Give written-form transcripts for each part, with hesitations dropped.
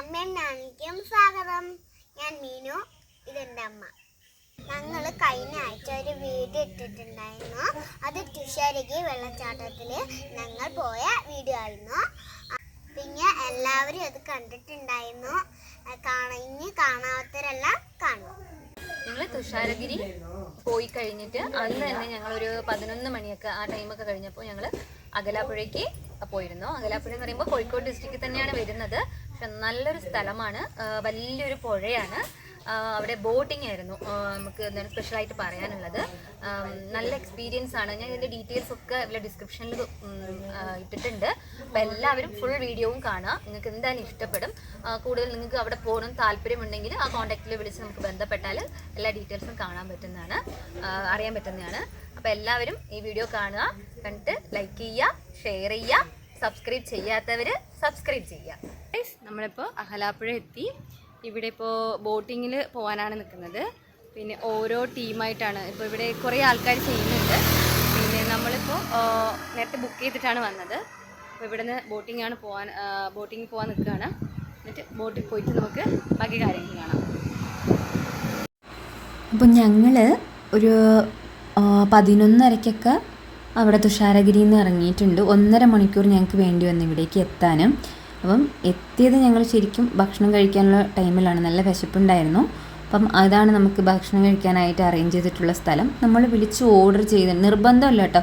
അമ്മയും സ്വാഗതം. ഞാൻ മീനു, ഇതെൻ്റെ അമ്മ. ഞങ്ങൾ കഴിഞ്ഞ ആഴ്ച ഒരു വീഡിയോ ഇട്ടിട്ടുണ്ടായിരുന്നു. അത് തുഷാരഗിരി വെള്ളച്ചാട്ടത്തിൽ ഞങ്ങൾ പോയ വീഡിയോ ആയിരുന്നു. പിന്നെ എല്ലാവരും അത് കണ്ടിട്ടുണ്ടായിരുന്നു. ഇനി കാണാത്തവരെല്ലാം കാണും. ഞങ്ങൾ തുഷാരഗിരി പോയി കഴിഞ്ഞിട്ട് അന്ന് തന്നെ ഞങ്ങളൊരു 11 മണിയൊക്കെ ആ ടൈമൊക്കെ കഴിഞ്ഞപ്പോൾ ഞങ്ങൾ അകലാപ്പുഴയ്ക്ക് പോയിരുന്നു. അകലാപ്പുഴ എന്ന് പറയുമ്പോൾ കോഴിക്കോട് ഡിസ്ട്രിക്റ്റിൽ തന്നെയാണ് വരുന്നത്. പക്ഷെ നല്ലൊരു സ്ഥലമാണ്, വലിയൊരു പുഴയാണ്. അവിടെ ബോട്ടിംഗ് ആയിരുന്നു നമുക്ക് എന്താണ് സ്പെഷ്യലായിട്ട് പറയാനുള്ളത്. നല്ല എക്സ്പീരിയൻസ് ആണ്. ഞാൻ ഇതിൻ്റെ ഡീറ്റെയിൽസ് ഒക്കെ ഇവിടെ ഡിസ്ക്രിപ്ഷനിൽ ഇട്ടിട്ടുണ്ട്. അപ്പോൾ എല്ലാവരും ഫുൾ വീഡിയോവും കാണാം. നിങ്ങൾക്ക് എന്തായാലും ഇഷ്ടപ്പെടും. കൂടുതൽ നിങ്ങൾക്ക് അവിടെ പോകണം താല്പര്യമുണ്ടെങ്കിൽ ആ കോൺടാക്റ്റിൽ വിളിച്ച് നമുക്ക് ബന്ധപ്പെട്ടാൽ എല്ലാ ഡീറ്റെയിൽസും കാണാൻ പറ്റുന്നതാണ്, അറിയാൻ പറ്റുന്നതാണ്. അപ്പോൾ എല്ലാവരും ഈ വീഡിയോ കാണുക, കണ്ടിട്ട് ലൈക്ക് ചെയ്യുക, ഷെയർ ചെയ്യുക, സബ്സ്ക്രൈബ് ചെയ്യാത്തവർ സബ്സ്ക്രൈബ് ചെയ്യുക. നമ്മളിപ്പോൾ അഹലാപ്പുഴ എത്തി. ഇവിടെ ഇപ്പോൾ ബോട്ടിങ്ങിൽ പോകാനാണ് നിൽക്കുന്നത്. പിന്നെ ഓരോ ടീമായിട്ടാണ് ഇപ്പോൾ ഇവിടെ കുറേ ആൾക്കാർ ചെയ്യുന്നുണ്ട്. പിന്നെ നമ്മളിപ്പോൾ നേരത്തെ ബുക്ക് ചെയ്തിട്ടാണ് വന്നത്. അപ്പോൾ ഇവിടെ നിന്ന് ബോട്ടിങ്ങിന് പോകാൻ നിൽക്കുകയാണ്. എന്നിട്ട് ബോട്ടിൽ പോയിട്ട് നമുക്ക് ബാക്കി കാര്യങ്ങൾ കാണാം. അപ്പോൾ ഞങ്ങൾ ഒരു 11:30 അവിടെ തുഷാരഗിരിയിൽ നിന്ന് ഇറങ്ങിയിട്ടുണ്ട്. 1.5 മണിക്കൂർ ഞങ്ങൾക്ക് വേണ്ടി വന്നു ഇവിടേക്ക് എത്താനും. അപ്പം എത്തിയത് ഞങ്ങൾ ശരിക്കും ഭക്ഷണം കഴിക്കാനുള്ള ടൈമിലാണ്. നല്ല വിശപ്പുണ്ടായിരുന്നു. അപ്പം അതാണ് നമുക്ക് ഭക്ഷണം കഴിക്കാനായിട്ട് അറേഞ്ച് ചെയ്തിട്ടുള്ള സ്ഥലം. നമ്മൾ വിളിച്ച് ഓർഡർ ചെയ്ത്, നിർബന്ധമല്ല കേട്ടോ,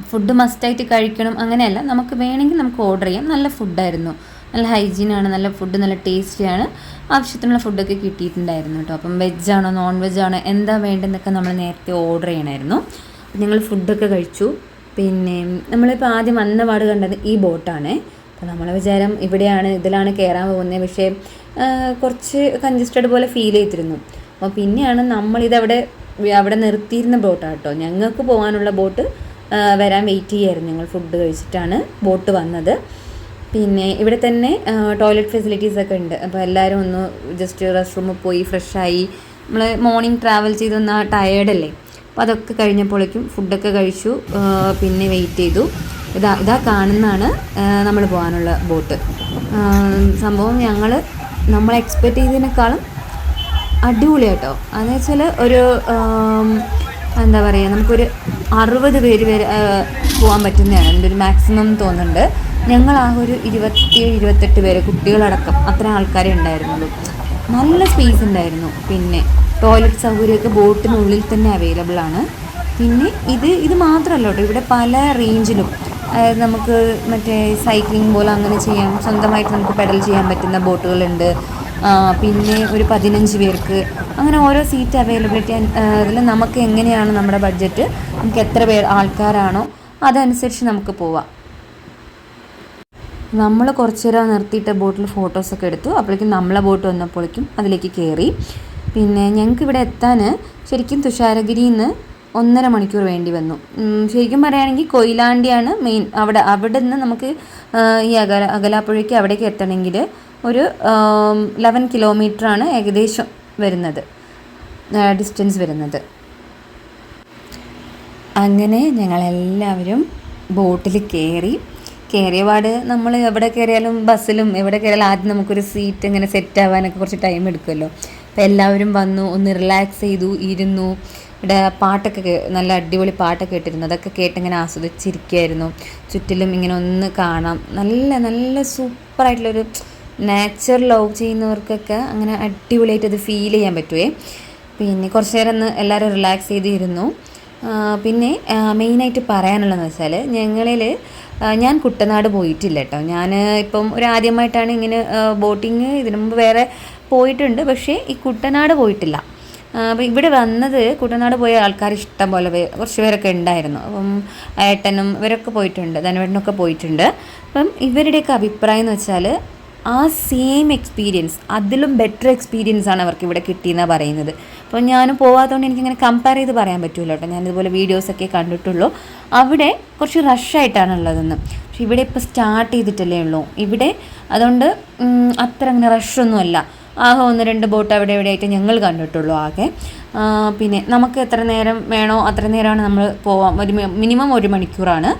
ഫുഡ് മസ്റ്റായിട്ട് കഴിക്കണം അങ്ങനെയല്ല, നമുക്ക് വേണമെങ്കിൽ നമുക്ക് ഓർഡർ ചെയ്യാം. നല്ല ഫുഡായിരുന്നു, നല്ല ഹൈജീനാണ്, നല്ല ഫുഡ്, നല്ല ടേസ്റ്റിയാണ്. ആവശ്യത്തിനുള്ള ഫുഡൊക്കെ കിട്ടിയിട്ടുണ്ടായിരുന്നു കേട്ടോ. അപ്പം വെജാണോ നോൺ വെജാണോ എന്താ വേണ്ടതെന്നൊക്കെ നമ്മൾ നേരത്തെ ഓർഡർ ചെയ്യണമായിരുന്നു. അപ്പം ഞങ്ങൾ ഫുഡൊക്കെ കഴിച്ചു. പിന്നെ നമ്മളിപ്പോൾ ആദ്യം വന്ന പാട് കണ്ടത് ഈ ബോട്ടാണ്. അപ്പോൾ നമ്മളെ വിചാരം ഇതിലാണ് കയറാൻ പോകുന്നത്. പക്ഷേ കുറച്ച് കൺജസ്റ്റഡ് പോലെ ഫീൽ ചെയ്തിരുന്നു. അപ്പോൾ പിന്നെയാണ് അവിടെ നിർത്തിയിരുന്ന ബോട്ടാണ് കേട്ടോ. ഞങ്ങൾക്ക് പോകാനുള്ള ബോട്ട് വരാൻ വെയിറ്റ് ചെയ്യായിരുന്നു. ഞങ്ങൾ ഫുഡ് കഴിച്ചിട്ടാണ് ബോട്ട് വന്നത്. പിന്നെ ഇവിടെ തന്നെ ടോയ്ലറ്റ് ഫെസിലിറ്റീസൊക്കെ ഉണ്ട്. അപ്പോൾ എല്ലാവരും ഒന്ന് ജസ്റ്റ് റെസ്റ്റ് റൂമിൽ പോയി ഫ്രഷായി. നമ്മൾ മോർണിംഗ് ട്രാവൽ ചെയ്തൊന്ന് ടയേർഡല്ലേ, അപ്പോൾ അതൊക്കെ കഴിഞ്ഞപ്പോഴേക്കും ഫുഡൊക്കെ കഴിച്ചു. പിന്നെ വെയിറ്റ് ചെയ്തു. ഇതാ കാണുന്നതാണ് നമ്മൾ പോകാനുള്ള ബോട്ട്. സംഭവം നമ്മൾ എക്സ്പെക്റ്റ് ചെയ്തതിനേക്കാളും അടിപൊളിയാട്ടോ. അതെന്ന് വെച്ചാൽ ഒരു എന്താ പറയുക, നമുക്കൊരു 60 പേര് വരെ പോകാൻ പറ്റുന്നതാണ് എൻ്റെ ഒരു മാക്സിമം തോന്നുന്നുണ്ട്. ഞങ്ങൾ ആ ഒരു 27-28 പേര് കുട്ടികളടക്കം അത്ര ആൾക്കാരെ ഉണ്ടായിരുന്നുള്ളൂ. നല്ല സ്പേസ് ഉണ്ടായിരുന്നു. പിന്നെ ടോയ്ലറ്റ് സൗകര്യമൊക്കെ ബോട്ടിനുള്ളിൽ തന്നെ അവൈലബിൾ ആണ്. പിന്നെ ഇത് മാത്രമല്ല കേട്ടോ, ഇവിടെ പല റേഞ്ചിലും നമുക്ക് മറ്റേ സൈക്ലിംഗ് പോലെ അങ്ങനെ ചെയ്യാം, സ്വന്തമായിട്ട് നമുക്ക് പെഡൽ ചെയ്യാൻ പറ്റുന്ന ബോട്ടുകളുണ്ട്. പിന്നെ ഒരു 15 പേർക്ക് അങ്ങനെ ഓരോ സീറ്റ് അവൈലബിലിറ്റി. അതിൽ നമുക്ക് എങ്ങനെയാണ് നമ്മുടെ ബഡ്ജറ്റ്, നമുക്ക് എത്ര ആൾക്കാരാണോ അതനുസരിച്ച് നമുക്ക് പോവാം. നമ്മൾ കുറച്ച് നേരം നിർത്തിയിട്ട് ബോട്ടിൽ ഫോട്ടോസൊക്കെ എടുത്തു. അപ്പോഴേക്കും നമ്മളെ ബോട്ട് വന്നപ്പോഴേക്കും അതിലേക്ക് കയറി. പിന്നെ ഞങ്ങൾക്ക് ഇവിടെ എത്താൻ ശരിക്കും തുഷാരഗിരിയിൽ നിന്ന് 1.5 മണിക്കൂർ വേണ്ടി വന്നു. ശരിക്കും പറയുകയാണെങ്കിൽ കൊയിലാണ്ടിയാണ് മെയിൻ. അവിടെ നിന്ന് നമുക്ക് ഈ അകലാപ്പുഴയ്ക്ക് അവിടേക്ക് എത്തണമെങ്കിൽ ഒരു 11 കിലോമീറ്ററാണ് ഏകദേശം വരുന്നത്, ഡിസ്റ്റൻസ് വരുന്നത്. അങ്ങനെ ഞങ്ങളെല്ലാവരും ബോട്ടിൽ കയറിയ പാട് നമ്മൾ എവിടെ കയറിയാലും ബസ്സിലും എവിടെ കയറിയാലും ആദ്യം നമുക്കൊരു സീറ്റ് ഇങ്ങനെ സെറ്റ് ആവാനൊക്കെ കുറച്ച് ടൈം എടുക്കുമല്ലോ. അപ്പോൾ എല്ലാവരും വന്നു, ഒന്ന് റിലാക്സ് ചെയ്തു, ഇരുന്നു. ഇവിടെ പാട്ടൊക്കെ നല്ല അടിപൊളി പാട്ടൊക്കെ ഇട്ടിരുന്നു. അതൊക്കെ കേട്ടിങ്ങനെ ആസ്വദിച്ചിരിക്കുകയായിരുന്നു. ചുറ്റിലും ഇങ്ങനെ ഒന്ന് കാണാം. നല്ല നല്ല സൂപ്പറായിട്ടുള്ളൊരു നാച്ചർ ലവ് ചെയ്യുന്നവർക്കൊക്കെ അങ്ങനെ അടിപൊളിയായിട്ട് അത് ഫീൽ ചെയ്യാൻ പറ്റുമേ. പിന്നെ കുറച്ച് നേരം ഒന്ന് എല്ലാവരും റിലാക്സ് ചെയ്തിരുന്നു. പിന്നെ മെയിനായിട്ട് പറയാനുള്ളതെന്ന് വെച്ചാൽ ഞാൻ കുട്ടനാട് പോയിട്ടില്ല കേട്ടോ. ഞാൻ ഇപ്പം ആദ്യമായിട്ടാണ് ഇങ്ങനെ ബോട്ടിങ്. ഇതിനു മുമ്പ് വേറെ പോയിട്ടുണ്ട്, പക്ഷേ ഈ കുട്ടനാട് പോയിട്ടില്ല. അപ്പോൾ ഇവിടെ വന്നത് കുട്ടനാട് പോയ ആൾക്കാർ ഇഷ്ടം പോലെ കുറച്ച് പേരൊക്കെ ഉണ്ടായിരുന്നു. അപ്പം ഏട്ടനും ഇവരൊക്കെ പോയിട്ടുണ്ട്, ധനവേട്ടനൊക്കെ പോയിട്ടുണ്ട്. അപ്പം ഇവരുടെയൊക്കെ അഭിപ്രായം എന്ന് വെച്ചാൽ ആ സെയിം എക്സ്പീരിയൻസ്, അതിലും ബെറ്റർ എക്സ്പീരിയൻസ് ആണ് അവർക്ക് ഇവിടെ കിട്ടിയെന്നാണ് പറയുന്നത്. അപ്പോൾ ഞാൻ പോകാത്തതുകൊണ്ട് എനിക്കിങ്ങനെ കമ്പയർ ചെയ്ത് പറയാൻ പറ്റുമല്ലോ കേട്ടോ. ഞാനിതുപോലെ വീഡിയോസൊക്കെ കണ്ടിട്ടുള്ളൂ. അവിടെ കുറച്ച് റഷായിട്ടാണ് ഉള്ളതെന്ന്. പക്ഷെ ഇവിടെ ഇപ്പോൾ സ്റ്റാർട്ട് ചെയ്തിട്ടല്ലേ ഉള്ളൂ ഇവിടെ. അതുകൊണ്ട് അത്ര അങ്ങനെ റഷൊന്നുമല്ല. ആകെ 1-2 ബോട്ട് അവിടെ എവിടെയായിട്ട് ഞങ്ങൾ കണ്ടിട്ടുള്ളൂ ആകെ. പിന്നെ നമുക്ക് എത്ര നേരം വേണോ അത്ര നേരമാണ് നമ്മൾ പോവാം. മിനിമം 1 മണിക്കൂറാണ്.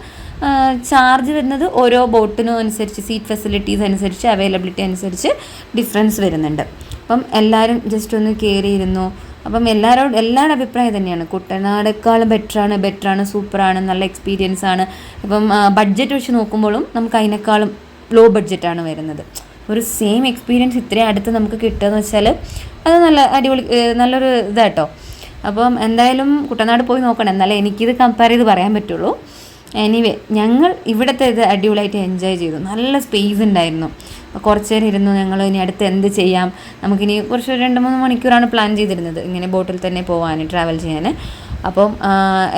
ചാർജ് വരുന്നത് ഓരോ ബോട്ടിനും അനുസരിച്ച്, സീറ്റ് ഫെസിലിറ്റീസ് അനുസരിച്ച്, അവൈലബിലിറ്റി അനുസരിച്ച് ഡിഫറൻസ് വരുന്നുണ്ട്. അപ്പം എല്ലാവരും ജസ്റ്റ് ഒന്ന് കയറിയിരുന്നു. അപ്പം എല്ലാവരുടെ അഭിപ്രായം തന്നെയാണ്, കുട്ടനാടേക്കാളും ബെറ്ററാണ്, സൂപ്പറാണ്, നല്ല എക്സ്പീരിയൻസ് ആണ്. ഇപ്പം ബഡ്ജറ്റ് വെച്ച് നോക്കുമ്പോഴും നമുക്ക് അതിനേക്കാളും ലോ ബഡ്ജറ്റാണ് വരുന്നത്. ഒരു സെയിം എക്സ്പീരിയൻസ് ഇത്രയും അടുത്ത് നമുക്ക് കിട്ടുകയെന്ന് വെച്ചാൽ അത് നല്ല അടിപൊളി, നല്ലൊരു ഇതാട്ടോ. അപ്പം എന്തായാലും കുട്ടനാട് പോയി നോക്കണം, എന്നാലേ എനിക്കിത് കമ്പയർ ചെയ്ത് പറയാൻ പറ്റുള്ളൂ. എനിവേ ഞങ്ങൾ ഇവിടുത്തെ ഇത് അടിപൊളിയായിട്ട് എൻജോയ് ചെയ്തു. നല്ല സ്പേസ് ഉണ്ടായിരുന്നു. കുറച്ച് നേരം ഇരുന്നു ഞങ്ങൾ. ഇനി അടുത്ത് എന്ത് ചെയ്യാം, നമുക്കിനി കുറച്ച് 2-3 മണിക്കൂറാണ് പ്ലാൻ ചെയ്തിരുന്നത് ഇങ്ങനെ ബോട്ടിൽ തന്നെ പോകാൻ, ട്രാവൽ ചെയ്യാൻ. അപ്പം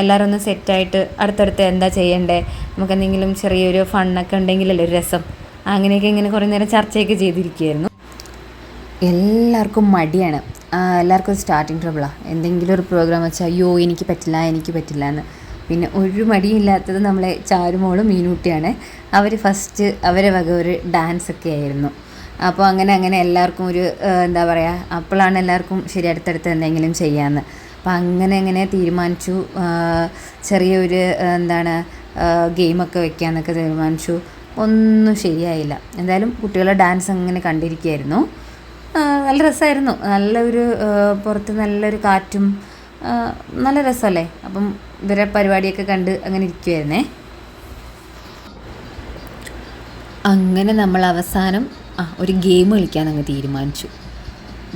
എല്ലാവരും ഒന്ന് സെറ്റായിട്ട് അടുത്തടുത്ത് എന്താ ചെയ്യണ്ടേ, നമുക്കെന്തെങ്കിലും ചെറിയൊരു ഫണ്ണൊക്കെ ഉണ്ടെങ്കിലല്ലേ ഒരു രസം. അങ്ങനെയൊക്കെ ഇങ്ങനെ കുറേ നേരം ചർച്ചയൊക്കെ ചെയ്തിരിക്കുകയായിരുന്നു. എല്ലാവർക്കും മടിയാണ്, എല്ലാവർക്കും സ്റ്റാർട്ടിങ് ട്രബിളാണ്. എന്തെങ്കിലും ഒരു പ്രോഗ്രാം വെച്ചാൽ അയ്യോ എനിക്ക് പറ്റില്ല എന്ന്. പിന്നെ ഒരു മടിയില്ലാത്തത് നമ്മളെ ചാരുമോളും മീനൂട്ടിയാണ്. അവർ ഫസ്റ്റ് അവരെ വക ഒരു ഡാൻസൊക്കെ ആയിരുന്നു. അപ്പോൾ അങ്ങനെ എല്ലാവർക്കും ഒരു എന്താ പറയുക, അപ്പോഴാണ് എല്ലാവർക്കും ശരി അടുത്തടുത്ത് എന്തെങ്കിലും ചെയ്യാമെന്ന്. അപ്പോൾ അങ്ങനെ തീരുമാനിച്ചു. ചെറിയൊരു ഗെയിമൊക്കെ വെക്കാമെന്നൊക്കെ തീരുമാനിച്ചു. ഒന്നും ശരിയായില്ല. എന്തായാലും കുട്ടികളുടെ ഡാൻസ് അങ്ങനെ കണ്ടിരിക്കുകയായിരുന്നു. നല്ല രസമായിരുന്നു. നല്ലൊരു പുറത്ത് നല്ലൊരു കാറ്റും നല്ല രസമല്ലേ. അപ്പം ഇവരെ പരിപാടിയൊക്കെ കണ്ട് അങ്ങനെ ഇരിക്കുമായിരുന്നേ. അങ്ങനെ നമ്മൾ അവസാനം ഒരു ഗെയിം കളിക്കാൻ അങ്ങ് തീരുമാനിച്ചു.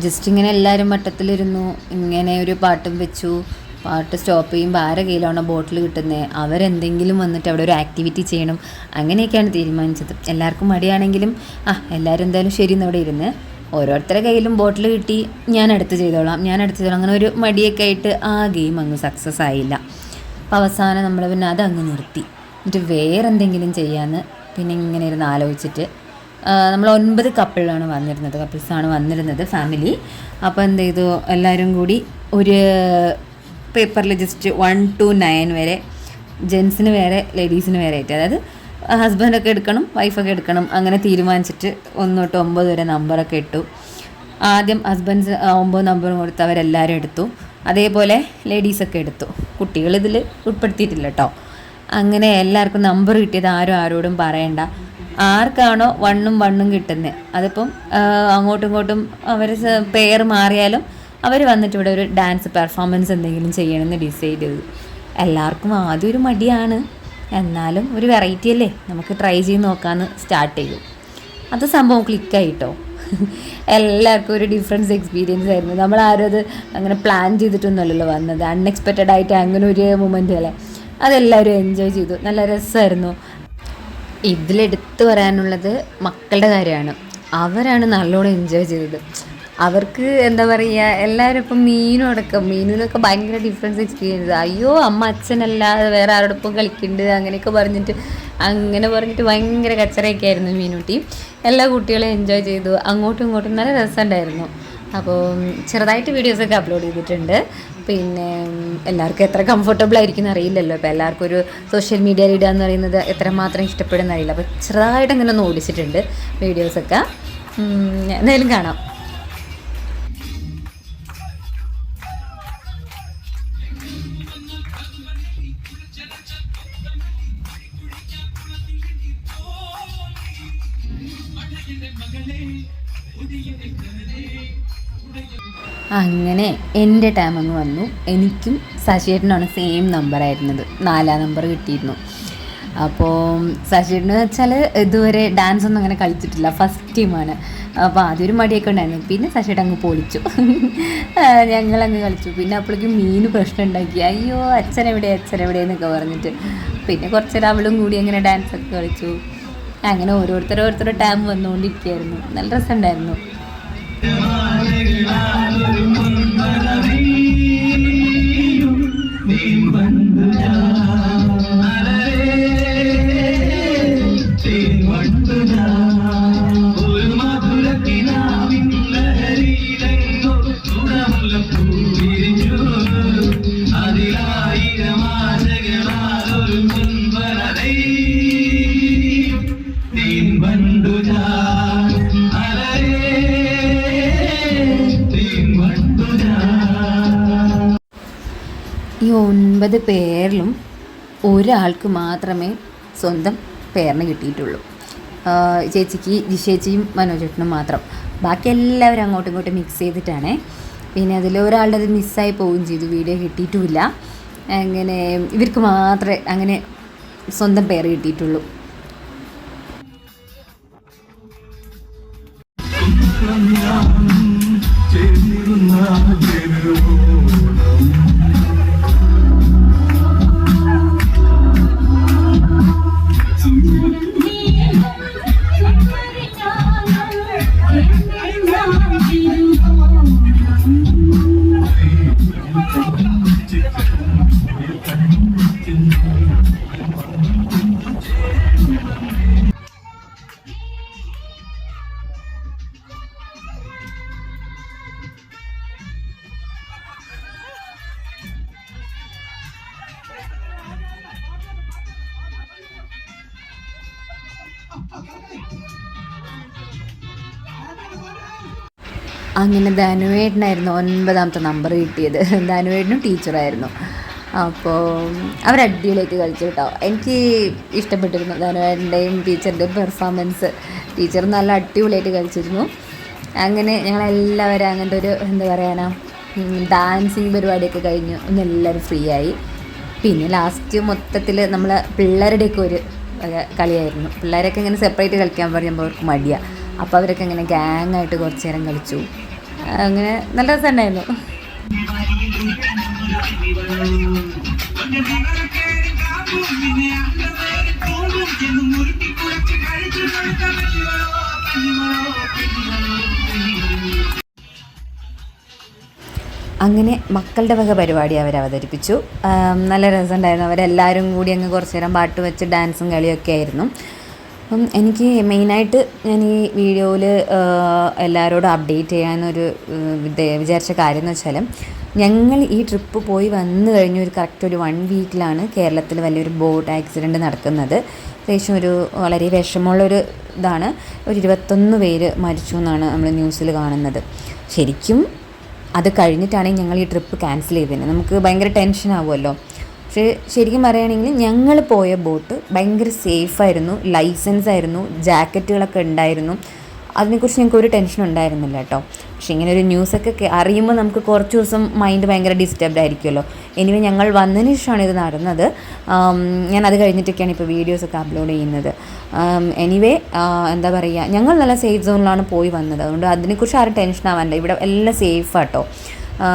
ജസ്റ്റ് ഇങ്ങനെ എല്ലാവരും വട്ടത്തിലിരുന്നു, ഇങ്ങനെ ഒരു പാട്ടും വെച്ചു. പാട്ട് സ്റ്റോപ്പ് ചെയ്യുമ്പോൾ ആരെ കയ്യിലാണോ ബോട്ടിൽ കിട്ടുന്നത് അവരെന്തെങ്കിലും വന്നിട്ട് അവിടെ ഒരു ആക്ടിവിറ്റി ചെയ്യണം. അങ്ങനെയൊക്കെയാണ് തീരുമാനിച്ചത്. എല്ലാവർക്കും മടിയാണെങ്കിലും എല്ലാവരും എന്തായാലും ശരിയെന്ന് അവിടെ ഇരുന്ന് ഓരോരുത്തരുടെ കയ്യിലും ബോട്ടിൽ കിട്ടി, ഞാൻ അടുത്ത് ചെയ്തോളാം. അങ്ങനെ ഒരു മടിയൊക്കെ ആയിട്ട് ആ ഗെയിം അങ്ങ് സക്സസ് ആയില്ല. അപ്പോൾ അവസാനം നമ്മൾ പിന്നെ അതങ്ങ് നിർത്തി. എന്നിട്ട് വേറെ എന്തെങ്കിലും ചെയ്യാമെന്ന് പിന്നെ ഇങ്ങനെ ഇരുന്ന് ആലോചിച്ചിട്ട് നമ്മൾ 9 കപ്പിൾസാണ് വന്നിരുന്നത് ഫാമിലി. അപ്പോൾ എന്ത് ചെയ്തു, എല്ലാവരും കൂടി ഒരു പേപ്പറിൽ ജസ്റ്റ് 1 to 9 വരെ, ജെൻസിന് വേറെ ലേഡീസിന് വേറെ ആയിട്ട്, അതായത് ഹസ്ബൻഡൊക്കെ എടുക്കണം വൈഫൊക്കെ എടുക്കണം അങ്ങനെ തീരുമാനിച്ചിട്ട് 1 തൊട്ട് 9 വരെ നമ്പറൊക്കെ ഇട്ടു. ആദ്യം ഹസ്ബൻഡ്സ് 9 നമ്പറും കൊടുത്ത് അവരെല്ലാവരും എടുത്തു. അതേപോലെ ലേഡീസൊക്കെ എടുത്തു. കുട്ടികൾ ഇതിൽ ഉൾപ്പെടുത്തിയിട്ടില്ല കേട്ടോ. അങ്ങനെ എല്ലാവർക്കും നമ്പർ കിട്ടിയത് ആരോടും പറയണ്ട. ആർക്കാണോ 1 കിട്ടുന്നത് അതിപ്പം അങ്ങോട്ടും ഇങ്ങോട്ടും അവർ പെയർ മാറിയാലും അവർ വന്നിട്ട് ഇവിടെ ഒരു ഡാൻസ് പെർഫോമൻസ് എന്തെങ്കിലും ചെയ്യണമെന്ന് ഡിസൈഡ് ചെയ്തു. എല്ലാവർക്കും ആദ്യം ഒരു മടിയാണ്, എന്നാലും ഒരു വെറൈറ്റി അല്ലേ, നമുക്ക് ട്രൈ ചെയ്ത് നോക്കാമെന്ന് സ്റ്റാർട്ട് ചെയ്തു. അത് സംഭവം ക്ലിക്കായിട്ടോ. എല്ലാവർക്കും ഒരു ഡിഫറൻസ് എക്സ്പീരിയൻസ് ആയിരുന്നു. നമ്മളാരും അത് അങ്ങനെ പ്ലാൻ ചെയ്തിട്ടൊന്നുമല്ലല്ലോ വന്നത്, അൺഎക്സ്പെക്റ്റഡ് ആയിട്ട് അങ്ങനെ ഒരു മൊമെൻ്റ് അല്ലേ. അതെല്ലാവരും എൻജോയ് ചെയ്തു, നല്ല രസമായിരുന്നു. ഇതിലെടുത്ത് പറയാനുള്ളത് മക്കളുടെ കാര്യമാണ്. അവരാണ് നല്ലോണം എൻജോയ് ചെയ്തത്. അവർക്ക് എന്താ പറയുക, എല്ലാവരും ഇപ്പം മീനിനൊക്കെ ഭയങ്കര ഡിഫറൻസ് എക്സ്പീരിയൻസ്. അയ്യോ അമ്മ അച്ഛനല്ലാതെ വേറെ ആരോടൊപ്പം കളിക്കുന്നുണ്ട് അങ്ങനെയൊക്കെ പറഞ്ഞിട്ട് ഭയങ്കര കച്ചറയൊക്കെ ആയിരുന്നു മീനൂട്ടി. എല്ലാ കുട്ടികളും എൻജോയ് ചെയ്തു, അങ്ങോട്ടും ഇങ്ങോട്ടും നല്ല രസമുണ്ടായിരുന്നു. അപ്പോൾ ചെറുതായിട്ട് വീഡിയോസൊക്കെ അപ്ലോഡ് ചെയ്തിട്ടുണ്ട്. പിന്നെ എല്ലാവർക്കും എത്ര കംഫർട്ടബിൾ ആയിരിക്കും അറിയില്ലല്ലോ. ഇപ്പോൾ എല്ലാവർക്കും ഒരു സോഷ്യൽ മീഡിയയിൽ ഇടുക എന്ന് പറയുന്നത് എത്രമാത്രം ഇഷ്ടപ്പെടുന്ന അറിയില്ല. അപ്പോൾ ചെറുതായിട്ട് ഇങ്ങനെ ഒന്ന് ഓടിച്ചിട്ടുണ്ട് വീഡിയോസൊക്കെ. എന്തായാലും കാണാം. അങ്ങനെ എൻ്റെ ടൈം അങ്ങ് വന്നു. എനിക്കും ശശിയേട്ടനാണ് സെയിം നമ്പറായിരുന്നത്, 4 നമ്പർ കിട്ടിയിരുന്നു. അപ്പോൾ ശശിയേട്ടനെന്ന് വെച്ചാൽ ഇതുവരെ ഡാൻസ് ഒന്നും അങ്ങനെ കളിച്ചിട്ടില്ല, ഫസ്റ്റ് ടൈമാണ്. അപ്പോൾ ആദ്യം ഒരു മടിയൊക്കെ ഉണ്ടായിരുന്നു. പിന്നെ ശശിയേട്ടൻ അങ്ങ് പൊളിച്ചു, ഞങ്ങളങ്ങ് കളിച്ചു. പിന്നെ അപ്പോഴേക്കും മീൻ പ്രശ്നം ഉണ്ടാക്കി, അയ്യോ അച്ഛനെവിടെ എന്നൊക്കെ പറഞ്ഞിട്ട്. പിന്നെ കുറച്ച് നേരം അവളും കൂടി അങ്ങനെ ഡാൻസൊക്കെ കളിച്ചു. അങ്ങനെ ഓരോരുത്തരുടെ ടൈം വന്നുകൊണ്ടിരിക്കുകയായിരുന്നു. നല്ല രസമുണ്ടായിരുന്നു. ഈ 9 പേരിലും ഒരാൾക്ക് മാത്രമേ സ്വന്തം പേരിന് കിട്ടിയിട്ടുള്ളൂ. ചേച്ചിക്ക് ജിഷേച്ചിയും മനോജേട്ടനും മാത്രം. ബാക്കി എല്ലാവരും അങ്ങോട്ടും ഇങ്ങോട്ടും മിക്സ് ചെയ്തിട്ടാണേ. പിന്നെ അതിൽ ഒരാളുടെ അത് മിസ്സായി പോവുകയും ചെയ്തു, വീഡിയോ കിട്ടിയിട്ടുമില്ല. അങ്ങനെ ഇവർക്ക് മാത്രമേ അങ്ങനെ സ്വന്തം പേര് കിട്ടിയിട്ടുള്ളൂ. അങ്ങനെ ധനുവേട്ടനായിരുന്നു 9ാമത്തെ നമ്പർ കിട്ടിയത്. ധനുവേട്ടനും ടീച്ചറായിരുന്നു. അപ്പോൾ അവരടിപൊളിയായിട്ട് കളിച്ചു കേട്ടോ. എനിക്ക് ഇഷ്ടപ്പെട്ടിരുന്നു ധനുവേട്ടൻ്റെയും ടീച്ചറിൻ്റെയും പെർഫോമൻസ്. ടീച്ചർ നല്ല അടിപൊളിയായിട്ട് കളിച്ചിരുന്നു. അങ്ങനെ ഞങ്ങളെല്ലാവരും അങ്ങനത്തെ ഒരു എന്താ പറയാനാ ഡാൻസിങ് പരിപാടിയൊക്കെ കഴിഞ്ഞു. ഒന്ന് എല്ലാവരും ഫ്രീ ആയി. പിന്നെ ലാസ്റ്റ് മൊത്തത്തിൽ നമ്മൾ പിള്ളേരുടെയൊക്കെ ഒരു കളിയായിരുന്നു. പിള്ളേരൊക്കെ ഇങ്ങനെ സെപ്പറേറ്റ് കളിക്കാൻ പറയുമ്പോൾ അവർക്ക് മടിയാണ്. അപ്പോൾ അവരൊക്കെ ഇങ്ങനെ ഗ്യാങ്ങായിട്ട് കുറച്ച് നേരം കളിച്ചു. അങ്ങനെ നല്ല രസമുണ്ടായിരുന്നു. അങ്ങനെ മക്കളുടെ വക പരിപാടി അവർ അവതരിപ്പിച്ചു. നല്ല രസമുണ്ടായിരുന്നു. അവരെല്ലാവരും കൂടി അങ്ങ് കുറച്ച് നേരം പാട്ട് വെച്ച് ഡാൻസും കളിയൊക്കെ ആയിരുന്നു. അപ്പം എനിക്ക് മെയിനായിട്ട് ഞാൻ ഈ വീഡിയോയിൽ എല്ലാവരോടും അപ്ഡേറ്റ് ചെയ്യാനൊരു വിചാരിച്ച കാര്യം എന്ന് വെച്ചാൽ, ഞങ്ങൾ ഈ ട്രിപ്പ് പോയി വന്നു കഴിഞ്ഞ ഒരു കറക്റ്റ് ഒരു 1 വീക്കിലാണ് കേരളത്തിൽ വലിയൊരു ബോട്ട് ആക്സിഡൻറ്റ് നടക്കുന്നത്. ഏകദേശം ഒരു വളരെ വിഷമമുള്ളൊരു ഇതാണ്. ഒരു 21 പേര് മരിച്ചു എന്നാണ് നമ്മൾ ന്യൂസിൽ കാണുന്നത്. ശരിക്കും അത് കഴിഞ്ഞിട്ടാണെങ്കിൽ ഞങ്ങൾ ഈ ട്രിപ്പ് ക്യാൻസൽ ചെയ്തതിന് നമുക്ക് ഭയങ്കര ടെൻഷനാവുമല്ലോ. പക്ഷേ ശരിക്കും പറയുകയാണെങ്കിൽ ഞങ്ങൾ പോയ ബോട്ട് ഭയങ്കര സേഫായിരുന്നു, ലൈസൻസായിരുന്നു, ജാക്കറ്റുകളൊക്കെ ഉണ്ടായിരുന്നു. അതിനെക്കുറിച്ച് ഞങ്ങൾക്ക് ഒരു ടെൻഷൻ ഉണ്ടായിരുന്നില്ല കേട്ടോ. പക്ഷേ ഇങ്ങനെ ഒരു ന്യൂസൊക്കെ അറിയുമ്പോൾ നമുക്ക് കുറച്ച് ദിവസം മൈൻഡ് ഭയങ്കര ഡിസ്റ്റർബ്ഡ് ആയിരിക്കുമല്ലോ. എനിവേ ഞങ്ങൾ വന്നതിന് ശേഷമാണ് ഇത് നടന്നത്. ഞാൻ അത് കഴിഞ്ഞിട്ടൊക്കെയാണ് ഇപ്പോൾ വീഡിയോസൊക്കെ അപ്ലോഡ് ചെയ്യുന്നത്. എനിവേ എന്താ പറയുക, ഞങ്ങൾ നല്ല സേഫ് സോണിലാണ് പോയി വന്നത്. അതുകൊണ്ട് അതിനെക്കുറിച്ച് ആരും ടെൻഷൻ ആവാനില്ല. ഇവിടെ എല്ലാം സേഫാട്ടോ.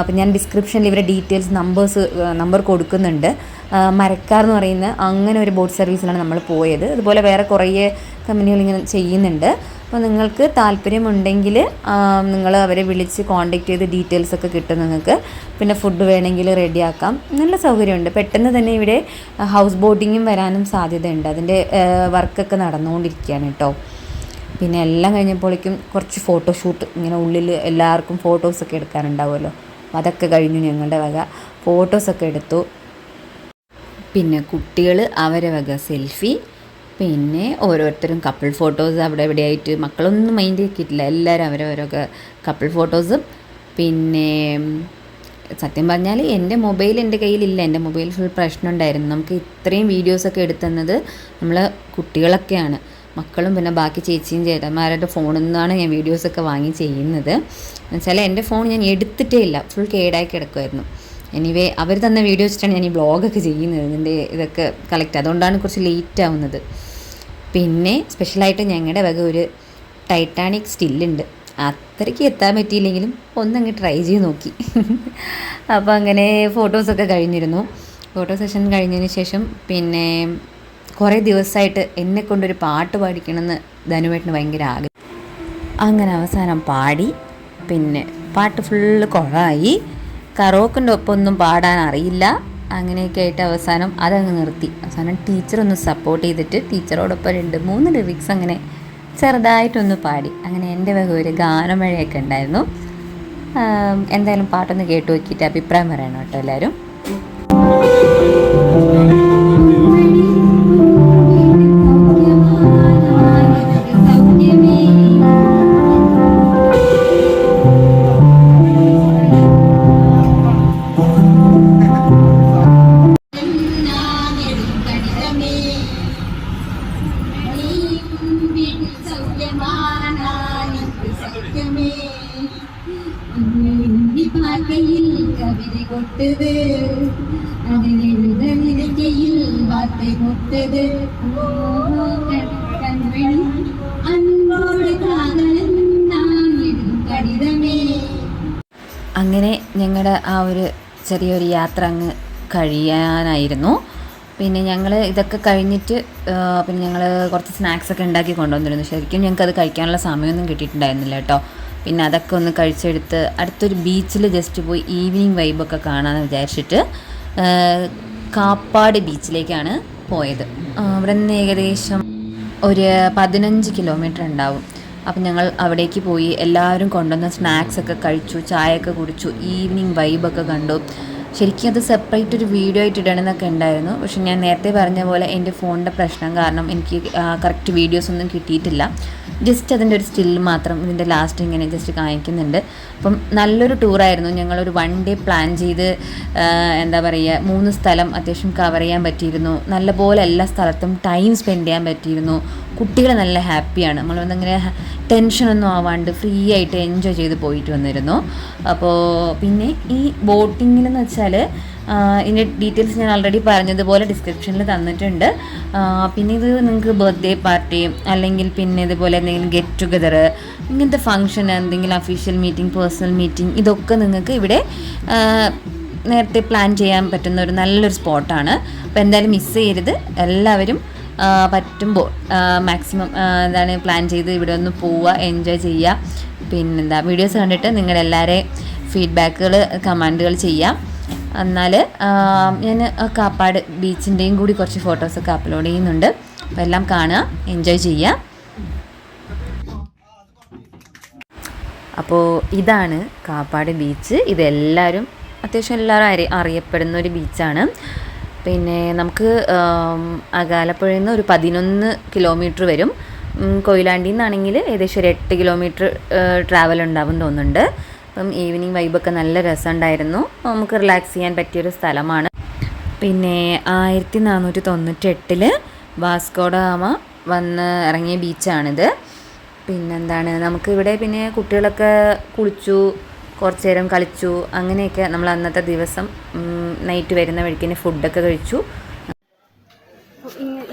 അപ്പം ഞാൻ ഡിസ്ക്രിപ്ഷനിൽ ഇവരുടെ ഡീറ്റെയിൽസ് നമ്പർ കൊടുക്കുന്നുണ്ട്. മരക്കാർ എന്ന് പറയുന്ന അങ്ങനെ ഒരു ബോട്ട് സർവീസിലാണ് നമ്മൾ പോയത്. അതുപോലെ വേറെ കുറേ കമ്പനികൾ ഇങ്ങനെ ചെയ്യുന്നുണ്ട്. അപ്പോൾ നിങ്ങൾക്ക് താല്പര്യമുണ്ടെങ്കിൽ നിങ്ങൾ അവരെ വിളിച്ച് കോൺടാക്റ്റ് ചെയ്ത് ഡീറ്റെയിൽസൊക്കെ കിട്ടും നിങ്ങൾക്ക്. പിന്നെ ഫുഡ് വേണമെങ്കിൽ റെഡിയാക്കാം. നല്ല സൗകര്യമുണ്ട്. പെട്ടെന്ന് തന്നെ ഇവിടെ ഹൗസ് ബോട്ടിങ്ങും വരാനും സാധ്യതയുണ്ട്. അതിൻ്റെ വർക്കൊക്കെ നടന്നുകൊണ്ടിരിക്കുകയാണ് കേട്ടോ. പിന്നെ എല്ലാം കഴിഞ്ഞപ്പോഴേക്കും കുറച്ച് ഫോട്ടോഷൂട്ട്, ഇങ്ങനെ ഉള്ളിൽ എല്ലാവർക്കും ഫോട്ടോസൊക്കെ എടുക്കാനുണ്ടാവുമല്ലോ. അപ്പോൾ അതൊക്കെ കഴിഞ്ഞു. ഞങ്ങളുടെ വക ഫോട്ടോസൊക്കെ എടുത്തു. പിന്നെ കുട്ടികൾ അവരെ വക സെൽഫി, പിന്നെ ഓരോരുത്തരും കപ്പിൾ ഫോട്ടോസ് അവിടെ എവിടെയായിട്ട്. മക്കളൊന്നും മൈൻഡ് ആക്കിയിട്ടില്ല, എല്ലാവരും അവരവരൊക്കെ കപ്പിൾ ഫോട്ടോസും. പിന്നെ സത്യം പറഞ്ഞാൽ എൻ്റെ മൊബൈൽ എൻ്റെ കയ്യിലില്ല. എൻ്റെ മൊബൈൽ ഫുൾ പ്രശ്നം ഉണ്ടായിരുന്നു. നമുക്ക് ഇത്രയും വീഡിയോസൊക്കെ എടുത്തുന്നത് നമ്മൾ കുട്ടികളൊക്കെയാണ്, മക്കളും പിന്നെ ബാക്കി ചേച്ചിയും ചേട്ടന്മാരുടെ ഫോണിൽ നിന്നാണ് ഞാൻ വീഡിയോസൊക്കെ വാങ്ങി ചെയ്യുന്നത്. എന്നുവെച്ചാൽ എൻ്റെ ഫോൺ ഞാൻ എടുത്തിട്ടേ ഇല്ല, ഫുൾ കേടായി കിടക്കുമായിരുന്നു. എനിവേ അവർ തന്ന വീഡിയോ വെച്ചിട്ടാണ് ഞാൻ ഈ വ്ളോഗൊക്കെ ചെയ്യുന്നത്, ഇതിൻ്റെ ഇതൊക്കെ കളക്ട്. അതുകൊണ്ടാണ് കുറച്ച് ലേറ്റ് ആവുന്നത്. പിന്നെ സ്പെഷ്യലായിട്ട് ഞങ്ങളുടെ വക ഒരു ടൈറ്റാനിക് സ്റ്റില്ലുണ്ട്. അത്രയ്ക്ക് എത്താൻ പറ്റിയില്ലെങ്കിലും ഒന്നങ്ങ് ട്രൈ ചെയ്ത് നോക്കി. അപ്പോൾ അങ്ങനെ ഫോട്ടോസൊക്കെ കഴിഞ്ഞിരുന്നു. ഫോട്ടോ സെഷൻ കഴിഞ്ഞതിന് ശേഷം പിന്നെ കുറേ ദിവസമായിട്ട് എന്നെക്കൊണ്ടൊരു പാട്ട് പാടിക്കണമെന്ന് ധനുവേട്ടന് ഭയങ്കര ആഗ്രഹം. അങ്ങനെ അവസാനം പാടി. പിന്നെ പാട്ട് ഫുള്ള് കുളമായി. കറോക്കിൻ്റെ ഒപ്പമൊന്നും പാടാൻ അറിയില്ല. അങ്ങനെയൊക്കെ ആയിട്ട് അവസാനം അതങ്ങ് നിർത്തി. അവസാനം ടീച്ചറൊന്ന് സപ്പോർട്ട് ചെയ്തിട്ട് ടീച്ചറോടൊപ്പം 2-3 ലിറിക്സ് അങ്ങനെ ചെറുതായിട്ടൊന്ന് പാടി. അങ്ങനെ എൻ്റെ വക ഒരു ഗാനമഴയൊക്കെ ഉണ്ടായിരുന്നു. എന്തായാലും പാട്ടൊന്ന് കേട്ട് നോക്കിയിട്ട് അഭിപ്രായം പറയണം കേട്ടോ എല്ലാവരും. കവിത കൊട്ടത് അതിനെഴുതയിൽ വാർത്ത കൊട്ടത് അൻപോട് കടിതമേ. അങ്ങനെ ഞങ്ങളുടെ ആ ഒരു ചെറിയൊരു യാത്ര അങ്ങ് കഴിയാനായിരുന്നു. പിന്നെ ഞങ്ങൾ ഇതൊക്കെ കഴിഞ്ഞിട്ട് പിന്നെ ഞങ്ങൾ കുറച്ച് സ്നാക്സൊക്കെ ഉണ്ടാക്കി കൊണ്ടുവന്നിരുന്നു. ശരിക്കും ഞങ്ങൾക്ക് അത് കഴിക്കാനുള്ള സമയമൊന്നും കിട്ടിയിട്ടുണ്ടായിരുന്നില്ല കേട്ടോ. പിന്നെ അതൊക്കെ ഒന്ന് കഴിച്ചെടുത്ത് അടുത്തൊരു ബീച്ചിൽ ജസ്റ്റ് പോയി ഈവനിങ് വൈബൊക്കെ കാണാമെന്ന് വിചാരിച്ചിട്ട് കാപ്പാട് ബീച്ചിലേക്കാണ് പോയത്. അവിടെ നിന്ന് ഏകദേശം ഒരു 15 കിലോമീറ്റർ ഉണ്ടാവും. അപ്പം ഞങ്ങൾ അവിടേക്ക് പോയി എല്ലാവരും കൊണ്ടുവന്ന സ്നാക്സൊക്കെ കഴിച്ചു, ചായയൊക്കെ കുടിച്ചു, ഈവനിങ് വൈബൊക്കെ കണ്ടു. ശരിക്കും അത് സെപ്പറേറ്റ് ഒരു വീഡിയോ ആയിട്ട് ഇടണമെന്നൊക്കെ ഉണ്ടായിരുന്നു. പക്ഷെ ഞാൻ നേരത്തെ പറഞ്ഞ പോലെ എൻ്റെ ഫോണിൻ്റെ പ്രശ്നം കാരണം എനിക്ക് കറക്റ്റ് വീഡിയോസൊന്നും കിട്ടിയിട്ടില്ല. ജസ്റ്റ് അതിൻ്റെ ഒരു സ്റ്റിൽ മാത്രം ഇതിൻ്റെ ലാസ്റ്റ് ഇങ്ങനെ ജസ്റ്റ് കാണിക്കുന്നുണ്ട്. അപ്പം നല്ലൊരു ടൂറായിരുന്നു. ഞങ്ങളൊരു 1 ഡേ പ്ലാൻ ചെയ്ത് എന്താ പറയുക 3 സ്ഥലം അത്യാവശ്യം കവർ ചെയ്യാൻ പറ്റിയിരുന്നു. നല്ലപോലെ എല്ലാ സ്ഥലത്തും ടൈം സ്പെൻഡ് ചെയ്യാൻ പറ്റിയിരുന്നു. കുട്ടികൾ നല്ല ഹാപ്പിയാണ്. നമ്മളൊന്നിങ്ങനെ ടെൻഷനൊന്നും ആവാണ്ട് ഫ്രീ ആയിട്ട് എൻജോയ് ചെയ്ത് പോയിട്ട് വന്നിരുന്നു. അപ്പോൾ പിന്നെ ഈ ബോട്ടിങ്ങിലെന്ന് വെച്ചാൽ ഇതിൻ്റെ ഡീറ്റെയിൽസ് ഞാൻ ഓൾറെഡി പറഞ്ഞതുപോലെ ഡിസ്ക്രിപ്ഷനിൽ തന്നിട്ടുണ്ട്. പിന്നെ ഇത് നിങ്ങൾക്ക് ബർത്ത്ഡേ പാർട്ടി അല്ലെങ്കിൽ പിന്നെ ഇതുപോലെ എന്തെങ്കിലും ഗെറ്റ് ടുഗദർ, ഇങ്ങനത്തെ ഫംഗ്ഷൻ, എന്തെങ്കിലും അഫീഷ്യൽ മീറ്റിംഗ്, പേഴ്സണൽ മീറ്റിംഗ്, ഇതൊക്കെ നിങ്ങൾക്ക് ഇവിടെ നേരത്തെ പ്ലാൻ ചെയ്യാൻ പറ്റുന്ന ഒരു നല്ലൊരു സ്പോട്ടാണ്. അപ്പോൾ എന്തായാലും മിസ് ചെയ്യരുത്. എല്ലാവരും പറ്റുമ്പോൾ മാക്സിമം എന്താണ് പ്ലാൻ ചെയ്ത് ഇവിടെ ഒന്ന് പോവുക, എൻജോയ് ചെയ്യുക. പിന്നെന്താ വീഡിയോസ് കണ്ടിട്ട് നിങ്ങളെല്ലാവരെയും ഫീഡ്ബാക്കുകൾ കമൻറ്റുകൾ ചെയ്യാം. എന്നാൽ ഞാൻ കാപ്പാട് ബീച്ചിൻ്റെയും കൂടി കുറച്ച് ഫോട്ടോസൊക്കെ അപ്ലോഡ് ചെയ്യുന്നുണ്ട്. അപ്പോൾ എല്ലാം കാണുക, എൻജോയ് ചെയ്യുക. അപ്പോൾ ഇതാണ് കാപ്പാട് ബീച്ച്. ഇതെല്ലാവരും അത്യാവശ്യം എല്ലാവരും അറിയപ്പെടുന്ന ഒരു ബീച്ചാണ്. പിന്നെ നമുക്ക് അകാലപ്പുഴയിൽ നിന്ന് ഒരു 11 കിലോമീറ്റർ വരും. കൊയിലാണ്ടിയിൽ നിന്നാണെങ്കിൽ ഏകദേശം ഒരു 8 കിലോമീറ്റർ ട്രാവൽ ഉണ്ടാവും തോന്നുന്നുണ്ട്. അപ്പം ഈവനിങ് വൈബൊക്കെ നല്ല രസമുണ്ടായിരുന്നു. നമുക്ക് റിലാക്സ് ചെയ്യാൻ പറ്റിയൊരു സ്ഥലമാണ്. പിന്നെ 1498 വാസ്കോ ഡ ഗാമ വന്ന് ഇറങ്ങിയ ബീച്ചാണിത്. പിന്നെന്താണ് നമുക്കിവിടെ പിന്നെ കുട്ടികളൊക്കെ കുളിച്ചു, കുറച്ച് നേരം കളിച്ചു, അങ്ങനെയൊക്കെ നമ്മൾ അന്നത്തെ ദിവസം നൈറ്റ് വരുന്ന വഴിക്ക് ഫുഡൊക്കെ കഴിച്ചു.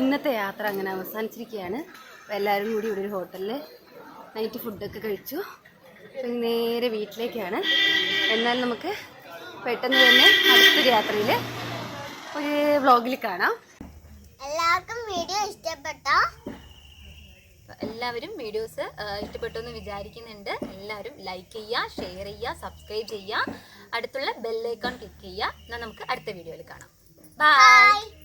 ഇന്നത്തെ യാത്ര അങ്ങനെ അവസാനിച്ചിരിക്കുകയാണ്. അപ്പോൾ എല്ലാവരും കൂടി ഇവിടെ ഒരു ഹോട്ടലിൽ നൈറ്റ് ഫുഡൊക്കെ കഴിച്ചു. പിന്നെ നേരെ വീട്ടിലേക്കാണ്. എന്നാൽ നമുക്ക് പെട്ടെന്ന് തന്നെ അടുത്തൊരു യാത്രയിൽ ഒരു വ്ളോഗിൽ കാണാം. എല്ലാവർക്കും വീഡിയോ ഇഷ്ടപ്പെട്ടോ? എല്ലാവരും വീഡിയോസ് ഇഷ്ടപ്പെട്ടു എന്ന് വിചാരിക്കുന്നുണ്ട്. എല്ലാവരും ലൈക്ക് ചെയ്യുക, ഷെയർ ചെയ്യുക, സബ്സ്ക്രൈബ് ചെയ്യുക, അടുത്തുള്ള ബെല്ലൈക്കൺ ക്ലിക്ക് ചെയ്യുക. എന്നാൽ നമുക്ക് അടുത്ത വീഡിയോയിൽ കാണാം. ബൈ.